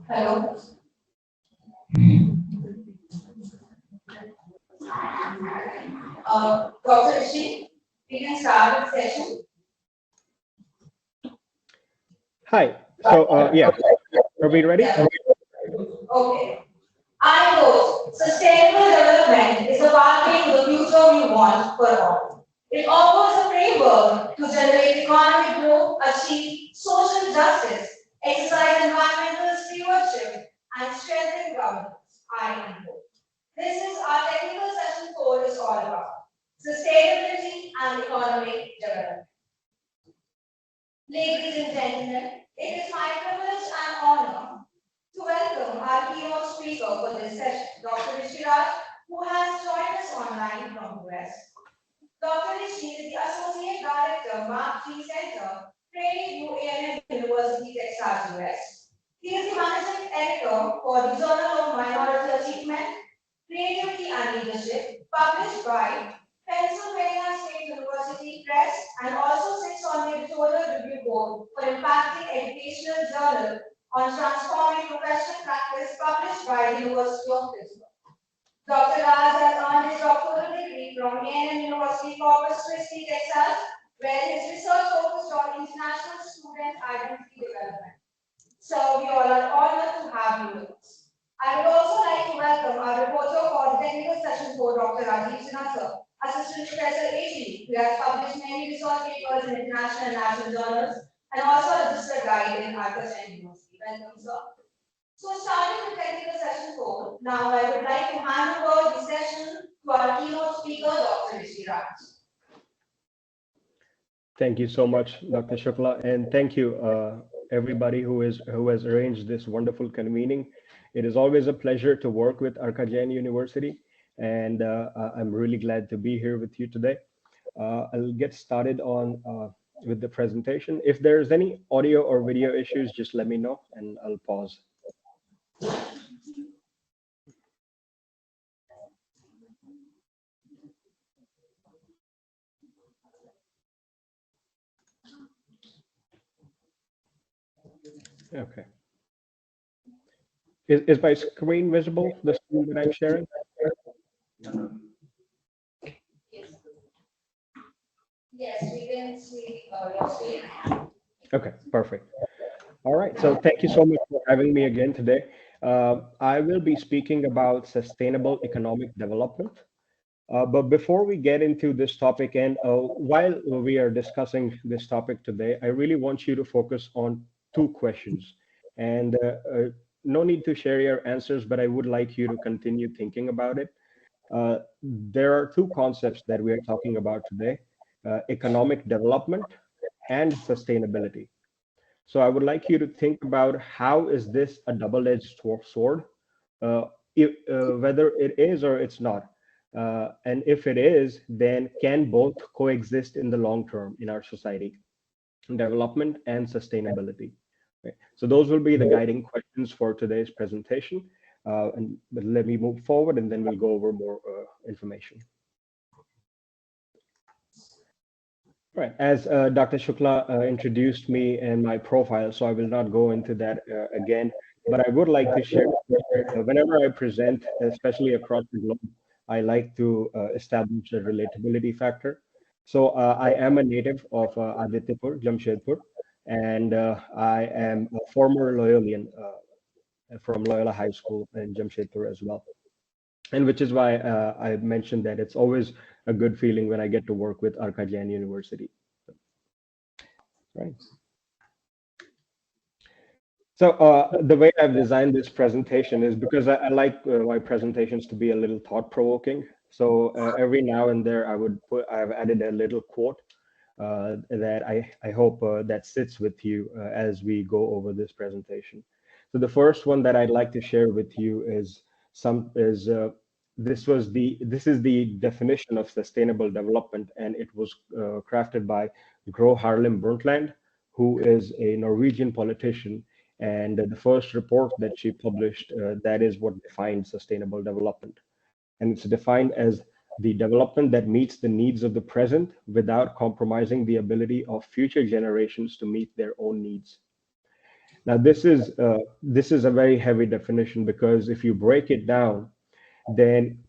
Hello. Dr. Rishi, we can start the session. Hi. So, yeah, are we ready? Yeah. Okay. I quote, sustainable development is a pathway to the future we want for all. It offers a framework to generate economic growth, achieve social justice, exercise environmental stewardship, and strengthen governance. I unquote. This is our technical session 4 is all about sustainability and economic development. Ladies and gentlemen, it is my privilege and honor to welcome our keynote speaker for this session, Dr. Rishi Raj, who has joined us online from US. Dr. Rishi is the Associate Director, Mark G Center, Prairie View A&M University, Texas, US. He is the Managing Editor for the Journal of Minority Achievement, Creativity and Leadership, published by Pennsylvania State University Press, and also sits on the editorial review board for Impacting Educational Journal on Transforming Professional Practice, published by the University of Pittsburgh. Dr. Raj has earned his doctoral degree from A&M University, Corpus Christi, Texas, where his research focused on international student identity development. So we all are honored to have you with us. I would also like to welcome our reporter for the technical session for Dr. Rajiv Sinha, sir, Assistant Professor AG, who has published many research papers in international and national journals, and also a registered guide in Arka Jain University. Welcome, sir. So starting with technical session 4, now I would like to hand over the session to our keynote speaker, Dr. Rishi Raj. Thank you so much, Dr. Shukla, and thank you, everybody who has arranged this wonderful convening. It is always a pleasure to work with Arka Jain University, and I'm really glad to be here with you today. I'll get started on with the presentation. If there's any audio or video issues, just let me know, and I'll pause. Okay. Is my screen visible, the screen that I'm sharing? Yes, we can see your screen. Okay, perfect. All right, so thank you so much for having me again today. I will be speaking about sustainable economic development. But before we get into this topic, and while we are discussing this topic today, I really want you to focus on two questions. And no need to share your answers, but I would like you to continue thinking about it. There are two concepts that we are talking about today, economic development and sustainability. So I would like you to think about how is this a double-edged sword, uh, whether it is or it's not. And if it is, then can both coexist in the long term in our society, development and sustainability. Okay. So those will be the guiding questions for today's presentation. And but let me move forward and then we'll go over more information. Right. As Dr. Shukla introduced me and my profile, so I will not go into that again, but I would like to share whenever I present, especially across the globe, I like to establish a relatability factor. So I am a native of Adityapur, Jamshedpur, and I am a former Loyolian from Loyola High School in Jamshedpur as well. And which is why I mentioned that it's always a good feeling when I get to work with Arka Jain University. Right. So the way I've designed this presentation is because I like my presentations to be a little thought-provoking. So every now and there, I've added a little quote that I hope that sits with you as we go over this presentation. So the first one that I'd like to share with you is this is the definition of sustainable development, and it was crafted by Gro Harlem Brundtland, who is a Norwegian politician. And the first report that she published, that is what defines sustainable development. And it's defined as the development that meets the needs of the present without compromising the ability of future generations to meet their own needs. Now, this is a very heavy definition, because if you break it down, then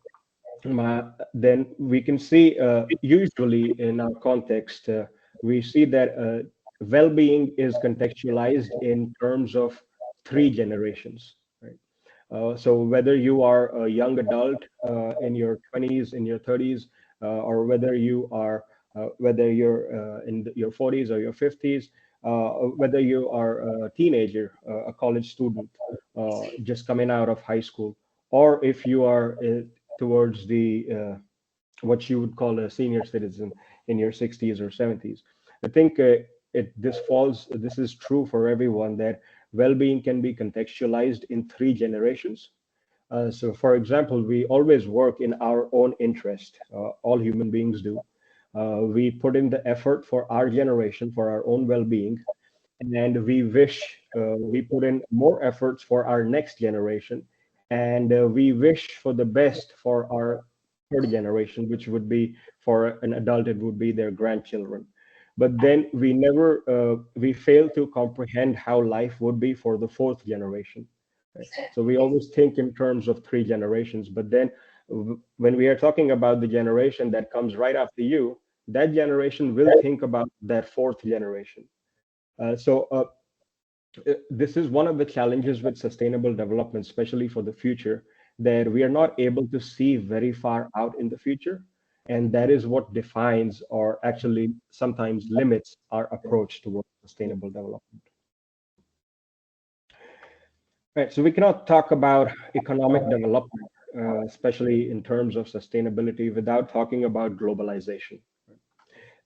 then we can see, usually in our context, we see that well-being is contextualized in terms of three generations, right? So whether you are a young adult in your 20s, in your 30s, or whether you're in your 40s or your 50s, whether you are a teenager, a college student, just coming out of high school, or if you are towards the what you would call a senior citizen in your 60s or 70s. I think this is true for everyone, that well-being can be contextualized in three generations. So, for example, we always work in our own interest. All human beings do. We put in the effort for our generation, for our own well-being, and we wish we put in more efforts for our next generation, and we wish for the best for our third generation, which would be, for an adult, it would be their grandchildren. But then we fail to comprehend how life would be for the fourth generation, right? So we always think in terms of three generations, but then when we are talking about the generation that comes right after you, that generation will think about that fourth generation. This is one of the challenges with sustainable development, especially for the future, that we are not able to see very far out in the future. And that is what defines, or actually sometimes limits, our approach towards sustainable development. Right. So we cannot talk about economic development, especially in terms of sustainability, without talking about globalization.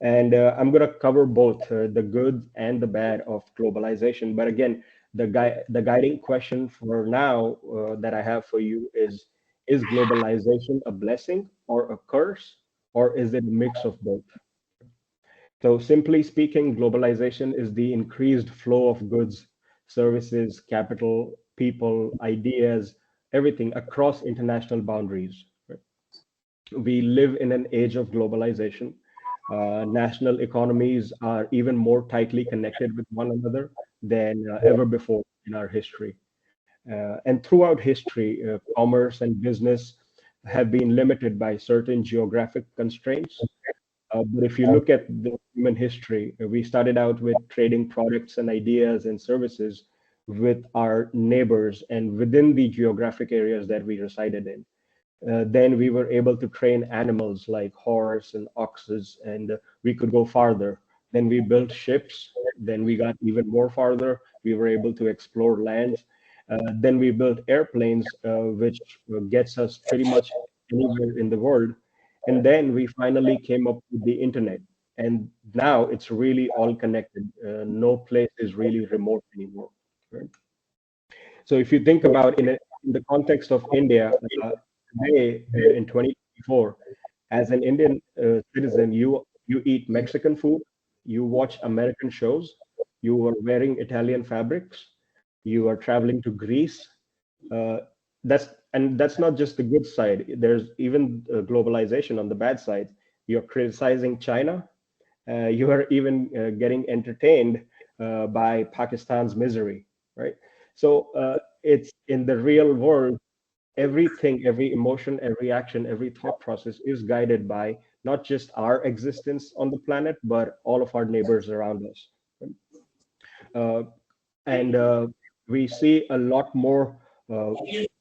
And I'm going to cover both the good and the bad of globalization. But again, the guiding question for now that I have for you is globalization a blessing or a curse, or is it a mix of both? So simply speaking, globalization is the increased flow of goods, services, capital, people, ideas, everything across international boundaries. Right? We live in an age of globalization. National economies are even more tightly connected with one another than ever before in our history. And throughout history, commerce and business have been limited by certain geographic constraints. But if you look at the human history, we started out with trading products and ideas and services with our neighbors and within the geographic areas that we resided in. Then we were able to train animals like horse and oxes, and we could go farther. Then we built ships. Then we got even more farther. We were able to explore lands. Then we built airplanes, which gets us pretty much anywhere in the world. And then we finally came up with the internet. And now it's really all connected. No place is really remote anymore. Right? So if you think about in the context of India, today in 2024, as an Indian citizen, you eat Mexican food, you watch American shows, you are wearing Italian fabrics, you are traveling to Greece. Uh, that's not just the good side. There's even globalization on the bad side. You're criticizing China. You are even getting entertained by Pakistan's misery, right? So it's in the real world, everything, every emotion, every action, every thought process is guided by not just our existence on the planet, but all of our neighbors around us. Uh, and we see a lot more, uh,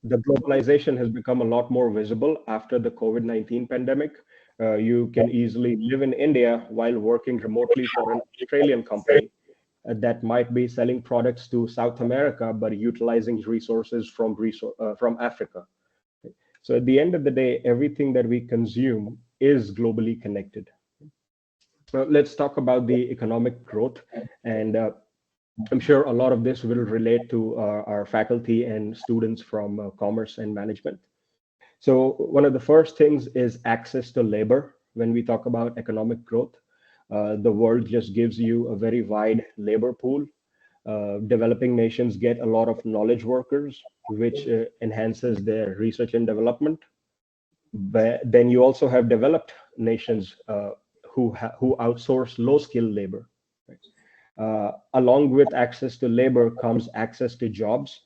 the globalization has become a lot more visible after the COVID-19 pandemic. You can easily live in India while working remotely for an Australian company that might be selling products to South America, but utilizing resources from Africa. So at the end of the day, everything that we consume is globally connected. Let's talk about the economic growth. And I'm sure a lot of this will relate to our faculty and students from commerce and management. So one of the first things is access to labor. When we talk about economic growth, the world just gives you a very wide labor pool. Developing nations get a lot of knowledge workers, which enhances their research and development. But then you also have developed nations who outsource low-skilled labor. Right? Along with access to labor comes access to jobs.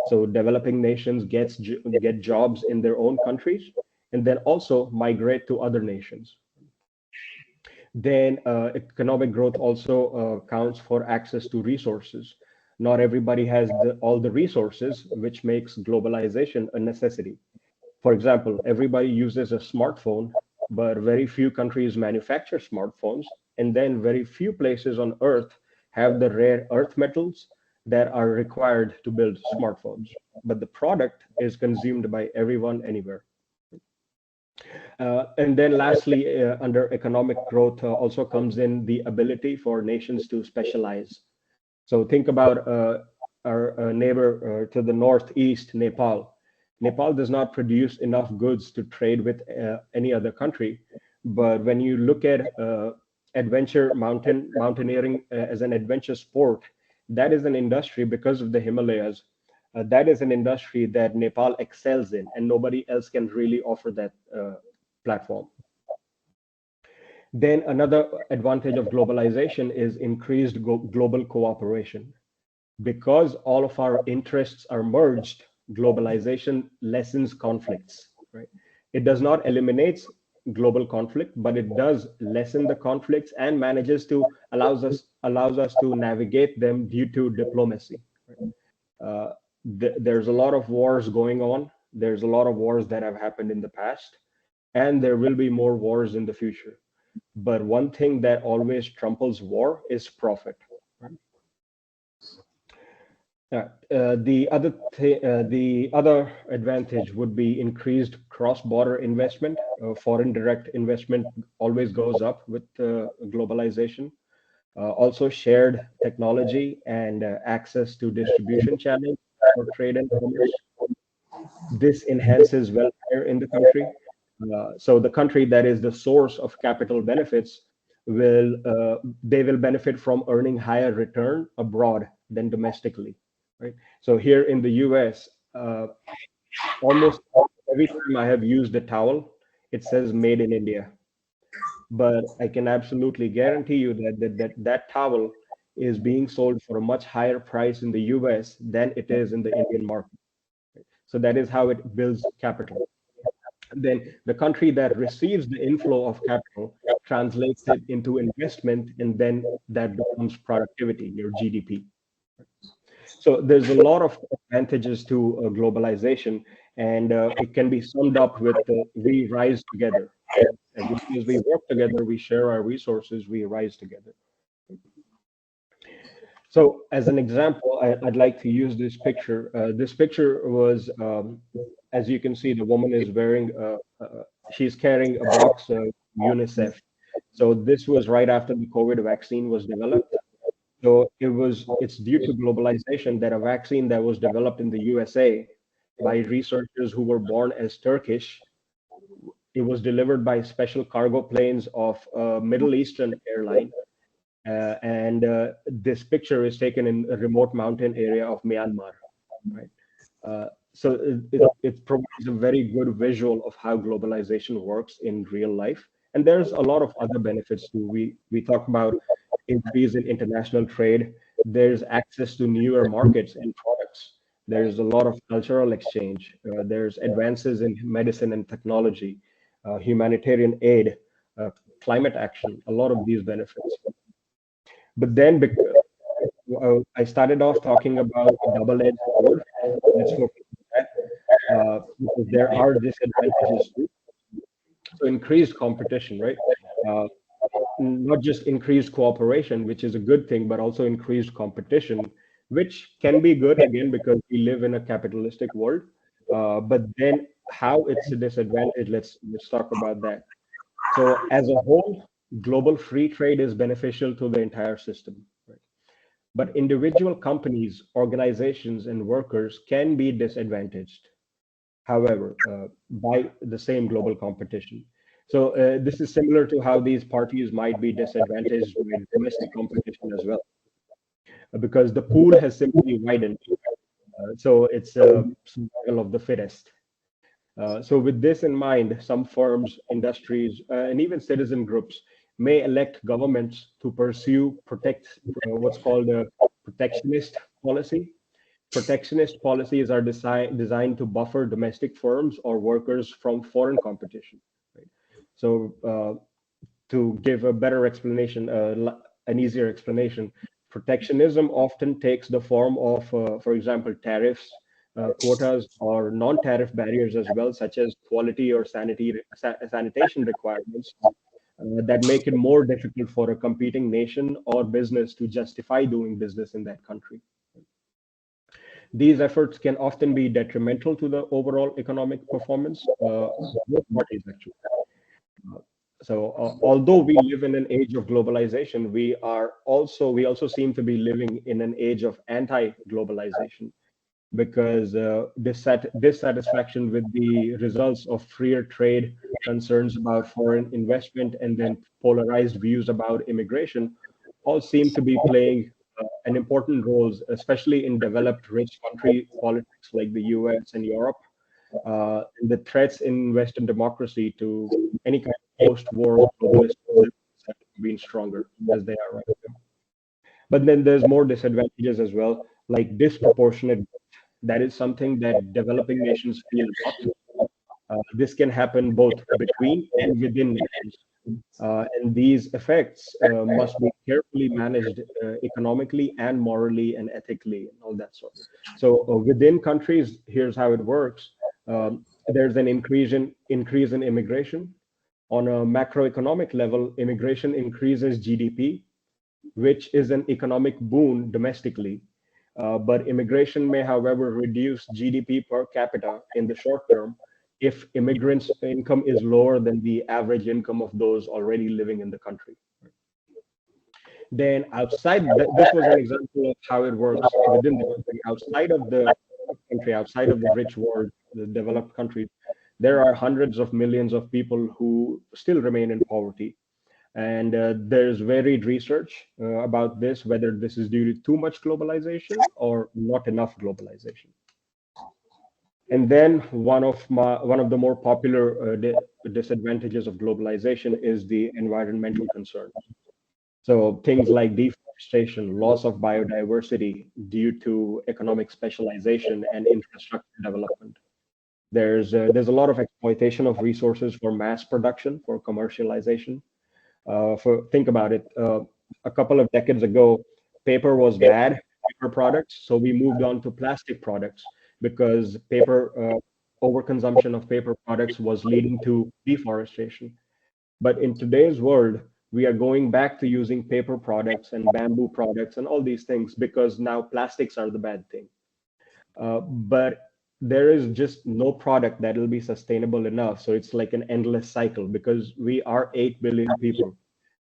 So developing nations get jobs in their own countries, and then also migrate to other nations. Then economic growth also counts for access to resources. Not everybody has all the resources, which makes globalization a necessity. For example, everybody uses a smartphone, but very few countries manufacture smartphones, and then very few places on Earth have the rare earth metals that are required to build smartphones. But the product is consumed by everyone anywhere. And then lastly, under economic growth also comes in the ability for nations to specialize. So think about our neighbor to the northeast, Nepal. Nepal does not produce enough goods to trade with any other country. But when you look at mountaineering as an adventure sport, that is an industry because of the Himalayas. That is an industry that Nepal excels in, and nobody else can really offer that platform. Then another advantage of globalization is increased global cooperation. Because all of our interests are merged, globalization lessens conflicts, right? It does not eliminate global conflict, but it does lessen the conflicts and manages to allows us to navigate them due to diplomacy. Right? There's a lot of wars going on. There's a lot of wars that have happened in the past, and there will be more wars in the future. But one thing that always trumples war is profit. Right? The other advantage would be increased cross-border investment. Foreign direct investment always goes up with globalization. Also, shared technology and access to distribution channels for trade and commerce. This enhances welfare in the country. So the country that is the source of capital benefits they will benefit from earning higher return abroad than domestically, right? So here in the U.S., almost every time I have used a towel, it says "Made in India." But I can absolutely guarantee you that towel is being sold for a much higher price in the U.S. than it is in the Indian market. So that is how it builds capital. Then the country that receives the inflow of capital translates it into investment, and then that becomes productivity, your GDP. So there's a lot of advantages to globalization, and it can be summed up with we rise together. As long as we work together, we share our resources, we rise together. So as an example, I'd like to use this picture. This picture was, as you can see, the woman is wearing, she's carrying a box of UNICEF. So this was right after the COVID vaccine was developed. So it's due to globalization that a vaccine that was developed in the USA by researchers who were born as Turkish, it was delivered by special cargo planes of a Middle Eastern airline. And this picture is taken in a remote mountain area of Myanmar, right? So it provides a very good visual of how globalization works in real life. And there's a lot of other benefits too. We talk about increase in international trade. There's access to newer markets and products. There's a lot of cultural exchange. There's advances in medicine and technology, humanitarian aid, climate action, a lot of these benefits. But then I started off talking about double-edged sword. Let's focus on that because there are disadvantages too. So increased competition, right? Uh, Not just increased cooperation, which is a good thing, but also increased competition, which can be good again because we live in a capitalistic world. But then how it's a disadvantage, let's talk about that. So as a whole, global free trade is beneficial to the entire system, right? But individual companies, organizations, and workers can be disadvantaged, however, by the same global competition. So this is similar to how these parties might be disadvantaged with domestic competition as well, because the pool has simply widened. So it's a survival of the fittest. So, with this in mind, some firms, industries, and even citizen groups may elect governments to pursue what's called a protectionist policy. Protectionist policies are designed to buffer domestic firms or workers from foreign competition. Right? So, to give a better explanation, an easier explanation, protectionism often takes the form of, for example, tariffs, quotas, or non-tariff barriers as well, such as quality or sanitation requirements that make it more difficult for a competing nation or business to justify doing business in that country. These efforts can often be detrimental to the overall economic performance of both parties, actually. So, although we live in an age of globalization, we also seem to be living in an age of anti-globalization because dissatisfaction with the results of freer trade, concerns about foreign investment, and then polarized views about immigration all seem to be playing an important roles, especially in developed rich country politics like the US and Europe, and the threats in Western democracy to any kind of post-war globalist politics have been stronger as they are right now. But then there's more disadvantages as well, like disproportionate growth. That is something that developing nations feel a lot. This can happen both between and within nations. And these effects must be carefully managed economically and morally and ethically and all that sort. So within countries, here's how it works. There's an increase in immigration. On a macroeconomic level, immigration increases GDP, which is an economic boon domestically. But immigration may, however, reduce GDP per capita in the short term if immigrants' income is lower than the average income of those already living in the country. Then, this was an example of how it works within the country. Outside of the rich world, the developed countries, there are hundreds of millions of people who still remain in poverty. And there's varied research about this, whether this is due to too much globalization or not enough globalization. And then one of the more popular disadvantages of globalization is the environmental concerns. So things like deforestation, loss of biodiversity due to economic specialization and infrastructure development. There's a lot of exploitation of resources for mass production, for commercialization. Think about it. A couple of decades ago, paper was bad, paper products, so we moved on to plastic products because overconsumption of paper products was leading to deforestation. But in today's world, we are going back to using paper products and bamboo products and all these things because now plastics are the bad thing. But there is just no product that will be sustainable enough. So it's like an endless cycle because we are 8 billion people.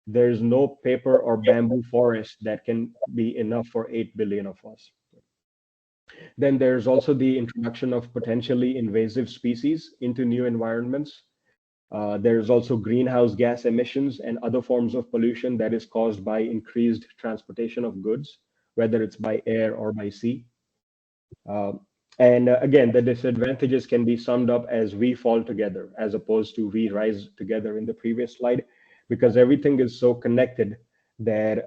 There's no paper or bamboo forest that can be enough for 8 billion of us. Then there's also the introduction of potentially invasive species into new environments. There's also greenhouse gas emissions and other forms of pollution that is caused by increased transportation of goods, whether it's by air or by sea. Uh, and again, the disadvantages can be summed up as we fall together, as opposed to we rise together in the previous slide, because everything is so connected that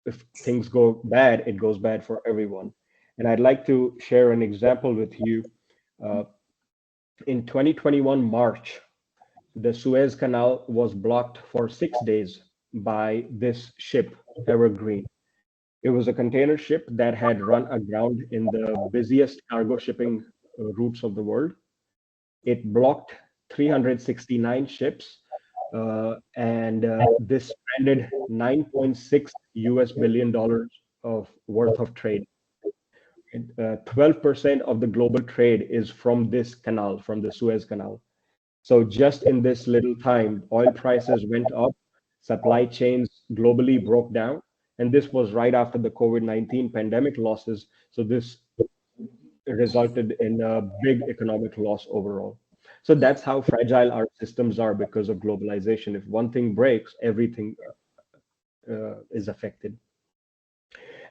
if things go bad, it goes bad for everyone. And I'd like to share an example with you. Uh, in 2021 March, the Suez Canal was blocked for 6 days by this ship, Evergreen. It was a container ship that had run aground in the busiest cargo shipping routes of the world. It blocked 369 ships, and this stranded 9.6 US billion dollars of worth of trade. 12% of the global trade is from this canal, from the Suez Canal. So just in this little time, oil prices went up, supply chains globally broke down, and this was right after the COVID-19 pandemic losses. So this resulted in a big economic loss overall. So that's how fragile our systems are because of globalization. If one thing breaks, everything is affected.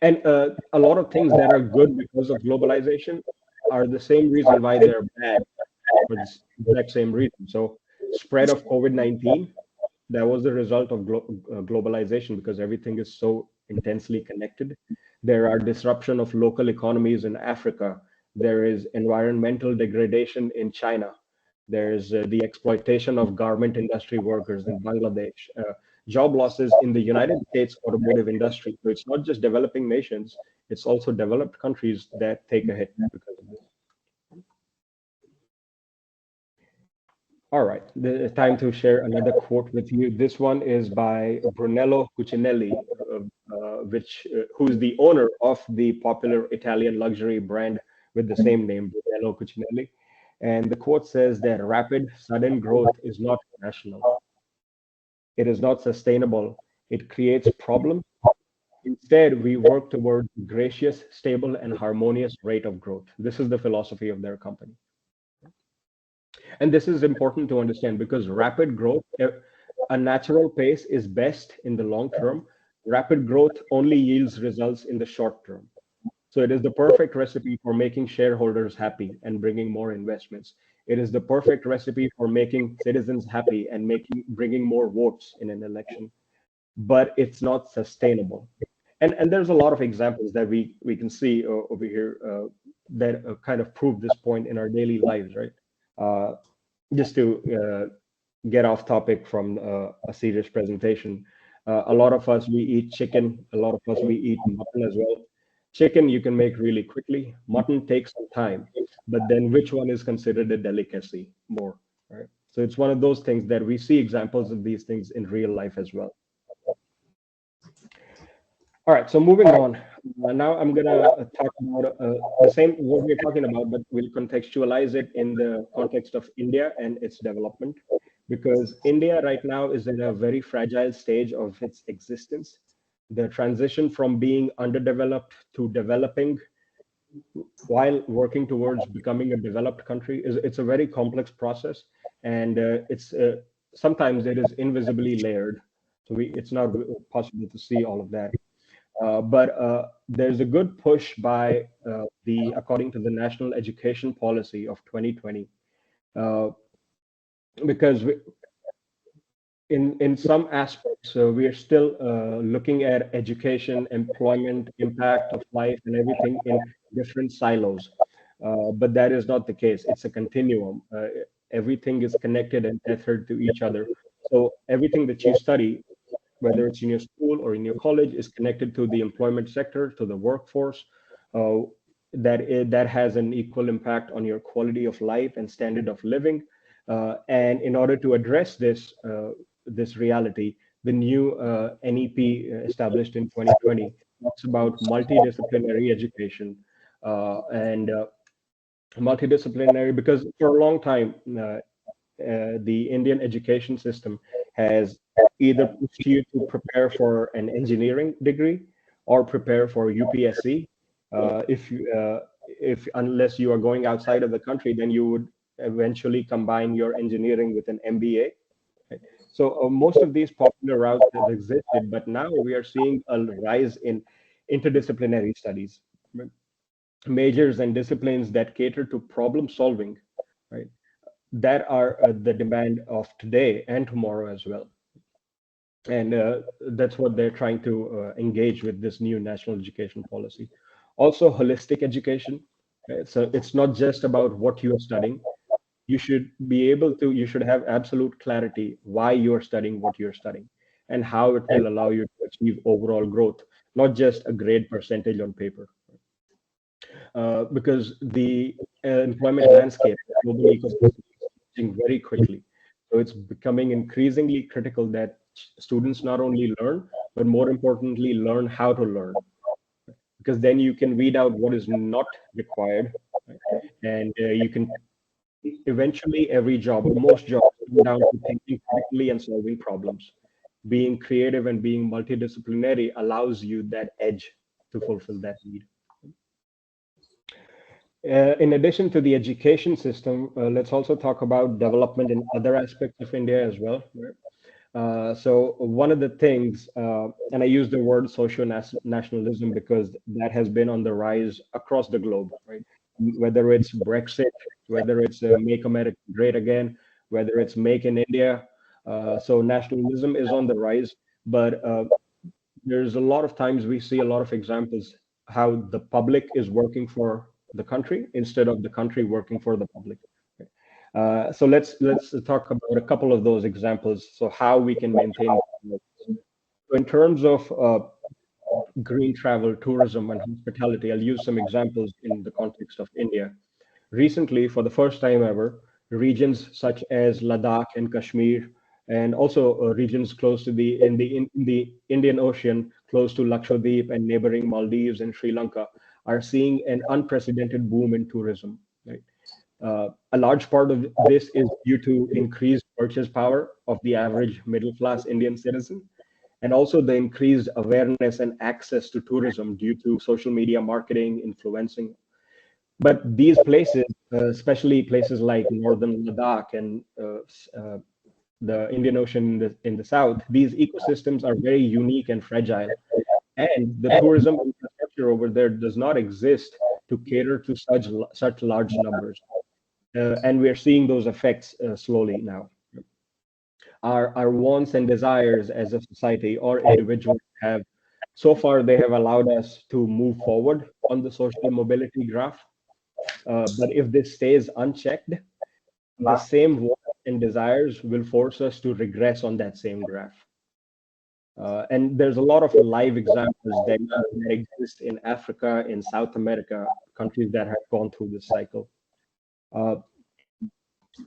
And a lot of things that are good because of globalization are the same reason why they're bad. for this exact same reason. So, spread of COVID-19, that was the result of globalization because everything is so intensely connected. There are disruption of local economies in Africa. There is environmental degradation in China. There's the exploitation of garment industry workers in Bangladesh. Job losses in the United States automotive industry. So it's not just developing nations; it's also developed countries that take a hit because of this. All right, the time to share another quote with you. This one is by Brunello Cucinelli, who is the owner of the popular Italian luxury brand with the same name, Brunello Cucinelli. And the quote says that rapid, sudden growth is not rational. It is not sustainable. It creates problems. Instead, we work toward gracious, stable, and harmonious rate of growth. This is the philosophy of their company. And this is important to understand because rapid growth, a natural pace is best in the long term. Rapid growth only yields results in the short term. So it is the perfect recipe for making shareholders happy and bringing more investments. It is the perfect recipe for making citizens happy and bringing more votes in an election. But it's not sustainable. And there's a lot of examples that we can see over here that kind of prove this point in our daily lives, right? Uh, just to get off topic from a serious presentation, a lot of us we eat chicken. A lot of us we eat mutton as well. Chicken you can make really quickly. Mutton takes some time, but then which one is considered a delicacy more, right? So it's one of those things that we see examples of these things in real life as well. All right, so moving on. Now I'm gonna talk about the same what we're talking about, but we'll contextualize it in the context of India and its development, because India right now is in a very fragile stage of its existence. The transition from being underdeveloped to developing while working towards becoming a developed country is it's a very complex process, and it's sometimes it is invisibly layered, so it's not possible to see all of that. But there's a good push by according to the National Education Policy of 2020, uh, because in some aspects we are still looking at education, employment, impact of life, and everything in different silos. But that is not the case. It's a continuum. Everything is connected and tethered to each other. So everything that you study, whether it's in your school or in your college, is connected to the employment sector, to the workforce. Uh, that has an equal impact on your quality of life and standard of living. And in order to address this reality, the new NEP established in 2020 talks about multidisciplinary education and multidisciplinary because for a long time the Indian education system has either pushed you to prepare for an engineering degree or prepare for UPSC. If unless you are going outside of the country, then you would eventually combine your engineering with an MBA. Right? So most of these popular routes have existed, but now we are seeing a rise in interdisciplinary studies, right? Majors and disciplines that cater to problem solving, right? That are the demand of today and tomorrow as well. And that's what they're trying to engage with this new national education policy. Also, holistic education. Right? So it's not just about what you are studying. You should have absolute clarity why you are studying what you're studying and how it will allow you to achieve overall growth, not just a grade percentage on paper. Because the employment landscape, global ecosystem is changing very quickly. So it's becoming increasingly critical that students not only learn, but more importantly, learn how to learn. Because then you can weed out what is not required, right? And you can eventually every job or most jobs come down to thinking critically and solving problems. Being creative and being multidisciplinary allows you that edge to fulfill that need. In addition to the education system, let's also talk about development in other aspects of India as well. Right? So one of the things, and I use the word socio nationalism because that has been on the rise across the globe, right? whether it's Brexit, whether it's Make America Great Again, whether it's Make in India. So nationalism is on the rise, but there's a lot of times we see a lot of examples how the public is working for the country instead of the country working for the public. So let's talk about a couple of those examples. So how we can maintain. So in terms of green travel, tourism, and hospitality, I'll use some examples in the context of India. Recently, for the first time ever, regions such as Ladakh and Kashmir, and also regions close to the Indian Ocean, close to Lakshadweep and neighboring Maldives and Sri Lanka, are seeing an unprecedented boom in tourism. Right? A large part of this is due to increased purchase power of the average middle class Indian citizen, and also the increased awareness and access to tourism due to social media marketing, influencing. But these places, especially places like northern Ladakh and the Indian Ocean in the south, these ecosystems are very unique and fragile. And the tourism infrastructure over there does not exist to cater to such large numbers. And we're seeing those effects slowly now. Our wants and desires as a society or individuals have, so far, they have allowed us to move forward on the social mobility graph. But if this stays unchecked, the same wants and desires will force us to regress on that same graph. And there's a lot of live examples that exist in Africa, in South America, countries that have gone through this cycle. Uh,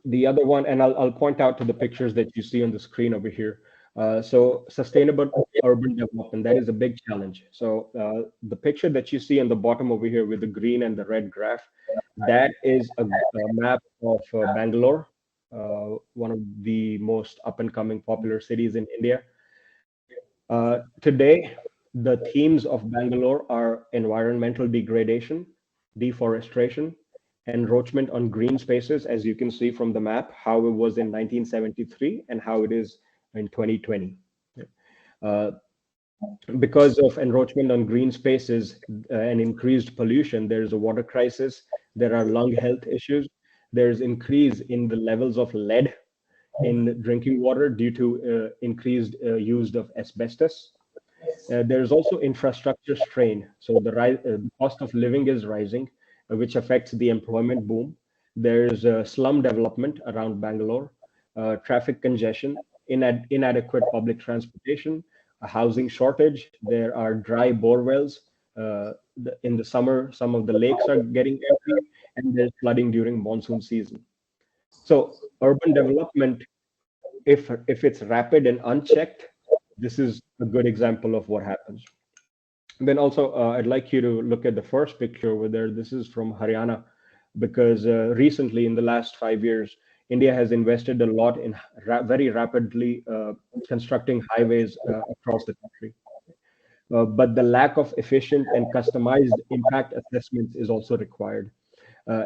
the other one, and I'll point out to the pictures that you see on the screen over here. So sustainable urban development, that is a big challenge. So the picture that you see on the bottom over here with the green and the red graph, that is a map of Bangalore, one of the most up and coming popular cities in India. Today, the themes of Bangalore are environmental degradation, deforestation, encroachment on green spaces, as you can see from the map, how it was in 1973 and how it is in 2020. Uh, because of encroachment on green spaces and increased pollution, there's a water crisis, there are lung health issues, there's increase in the levels of lead in drinking water due to increased use of asbestos. There's also infrastructure strain. So the cost of living is rising, which affects the employment boom. There's slum development around Bangalore, traffic congestion, inadequate public transportation, a housing shortage. There are dry bore wells. In the summer, some of the lakes are getting empty, and there's flooding during monsoon season. So urban development, if it's rapid and unchecked, this is a good example of what happens. And then also, I'd like you to look at the first picture over there. This is from Haryana, because recently, in the last 5 years, India has invested a lot in very rapidly constructing highways across the country. But the lack of efficient and customized impact assessments is also required.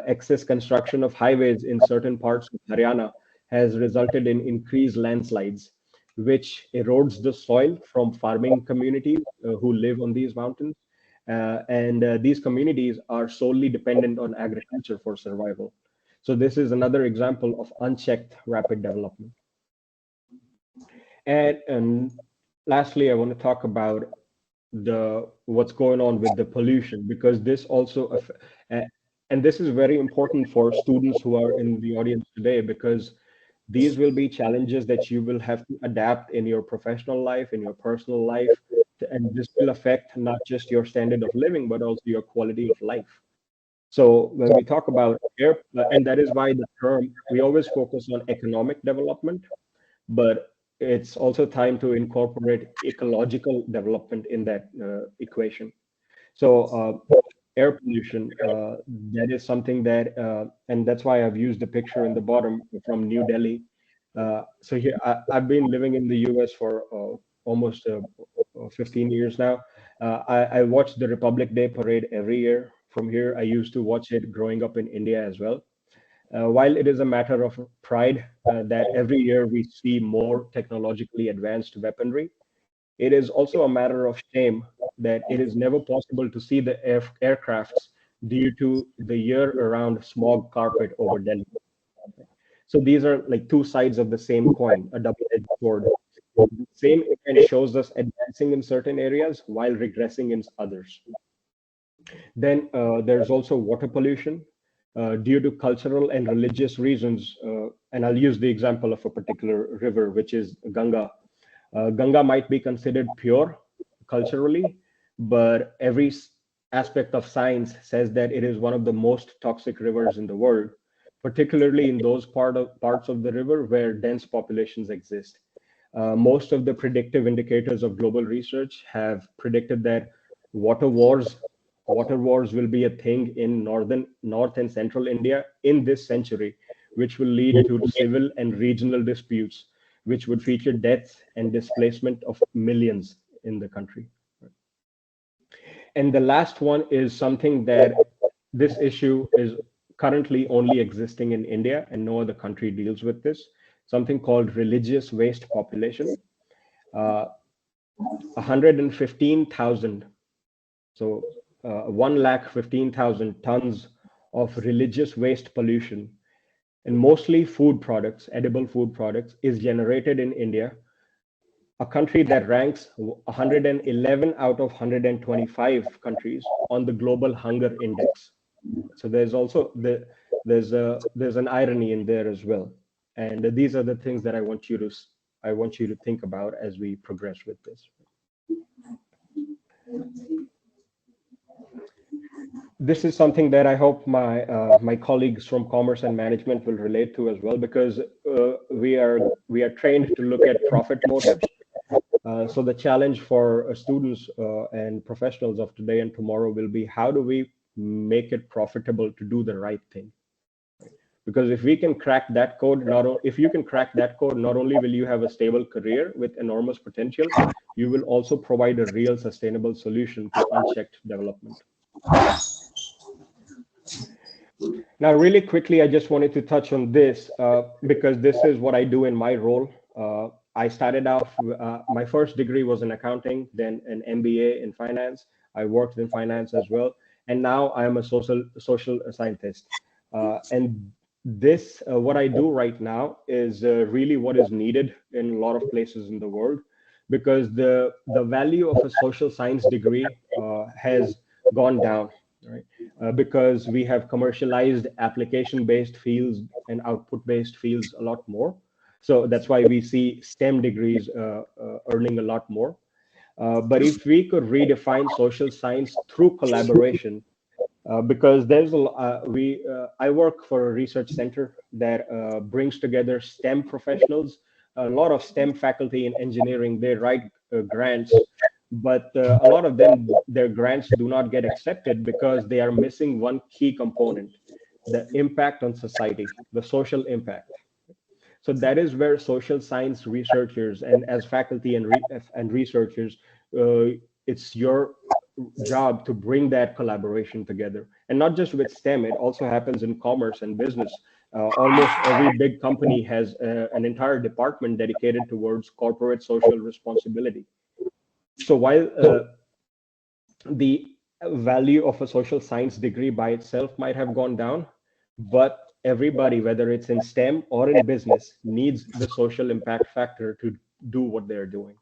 Excess construction of highways in certain parts of Haryana has resulted in increased landslides, which erodes the soil from farming communities who live on these mountains. And these communities are solely dependent on agriculture for survival. So this is another example of unchecked rapid development. And lastly, I want to talk about the what's going on with the pollution, because this also and this is very important for students who are in the audience today, because these will be challenges that you will have to adapt in your professional life, in your personal life, and this will affect not just your standard of living but also your quality of life. So when we talk about air, and that is why the term, we always focus on economic development, but it's also time to incorporate ecological development in that equation. So air pollution, that is something that, and that's why I've used the picture in the bottom from New Delhi. So here, I've been living in the US for almost 15 years now. I watch the Republic Day parade every year from here. I used to watch it growing up in India as well. While it is a matter of pride that every year we see more technologically advanced weaponry, it is also a matter of shame that it is never possible to see the aircrafts due to the year-round smog carpet over Delhi. So these are like two sides of the same coin, a double-edged sword. The same event shows us advancing in certain areas while regressing in others. Then there's also water pollution due to cultural and religious reasons. And I'll use the example of a particular river, which is Ganga. Ganga might be considered pure culturally, but every aspect of science says that it is one of the most toxic rivers in the world, particularly in those parts of the river where dense populations exist. Most of the predictive indicators of global research have predicted that water wars water wars will be a thing in north and central India in this century, which will lead to civil and regional disputes, which would feature deaths and displacement of millions in the country. And the last one is something that this issue is currently only existing in India and no other country deals with this, something called religious waste population. 115,000, so 1,15,000 tons of religious waste pollution, and mostly food products, edible food products, is generated in India, a country that ranks 111 out of 125 countries on the global hunger index. So there's an irony in there as well. And these are the things that I want you to think about as we progress with this. This is something that I hope my colleagues from commerce and management will relate to as well, because we are trained to look at profit motives. So the challenge for students and professionals of today and tomorrow will be, how do we make it profitable to do the right thing? Because if we can crack that code, if you can crack that code, not only will you have a stable career with enormous potential, you will also provide a real sustainable solution to unchecked development. Now, really quickly, I just wanted to touch on this because this is what I do in my role. I started off, my first degree was in accounting, then an MBA in finance. I worked in finance as well. And now I am a social scientist. And this, what I do right now is really what is needed in a lot of places in the world, because the value of a social science degree has gone down, right? Because we have commercialized application-based fields and output-based fields a lot more. So that's why we see STEM degrees earning a lot more. But if we could redefine social science through collaboration, because I work for a research center that brings together STEM professionals. A lot of STEM faculty in engineering, they write grants, but a lot of them, their grants do not get accepted because they are missing one key component: the impact on society, the social impact. So that is where social science researchers, and as faculty and researchers, it's your job to bring that collaboration together. And not just with STEM, it also happens in commerce and business. Almost every big company has an entire department dedicated towards corporate social responsibility. So while the value of a social science degree by itself might have gone down, but everybody, whether it's in STEM or in business, needs the social impact factor to do what they're doing.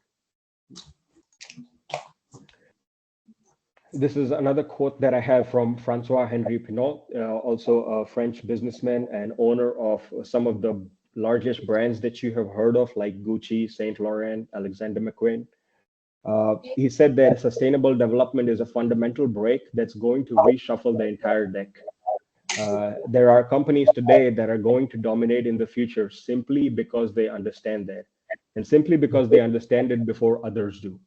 This is another quote that I have from Francois-Henri Pinault, also a French businessman and owner of some of the largest brands that you have heard of, like Gucci, Saint Laurent, Alexander McQueen. He said that sustainable development is a fundamental break that's going to reshuffle the entire deck. There are companies today that are going to dominate in the future simply because they understand that, and simply because they understand it before others do.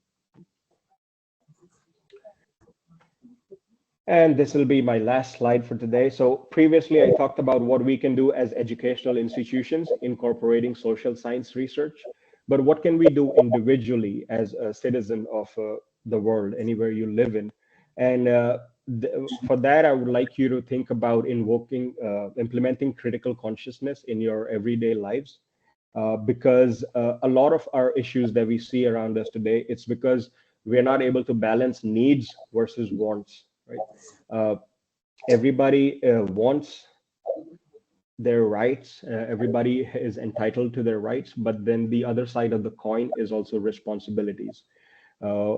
And this will be my last slide for today. So previously, I talked about what we can do as educational institutions incorporating social science research. But what can we do individually as a citizen of the world, anywhere you live in? And for that, I would like you to think about implementing critical consciousness in your everyday lives. Because a lot of our issues that we see around us today, it's because we're not able to balance needs versus wants, right? everybody wants their rights. Everybody is entitled to their rights, but then the other side of the coin is also responsibilities. Uh,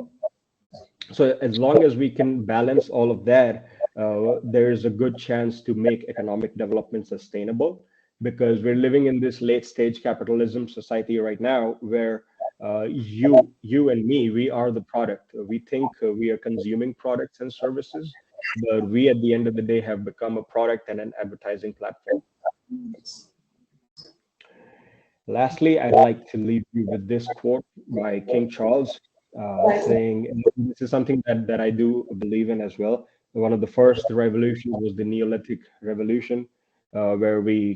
so as long as we can balance all of that, there's a good chance to make economic development sustainable, because we're living in this late stage capitalism society right now where you and me, we are the product. We think we are consuming products and services, but we at the end of the day have become a product and an advertising platform. Lastly, I'd like to leave you with this quote by King Charles, saying, and this is something that I do believe in as well. One of the first revolutions was the Neolithic Revolution, where we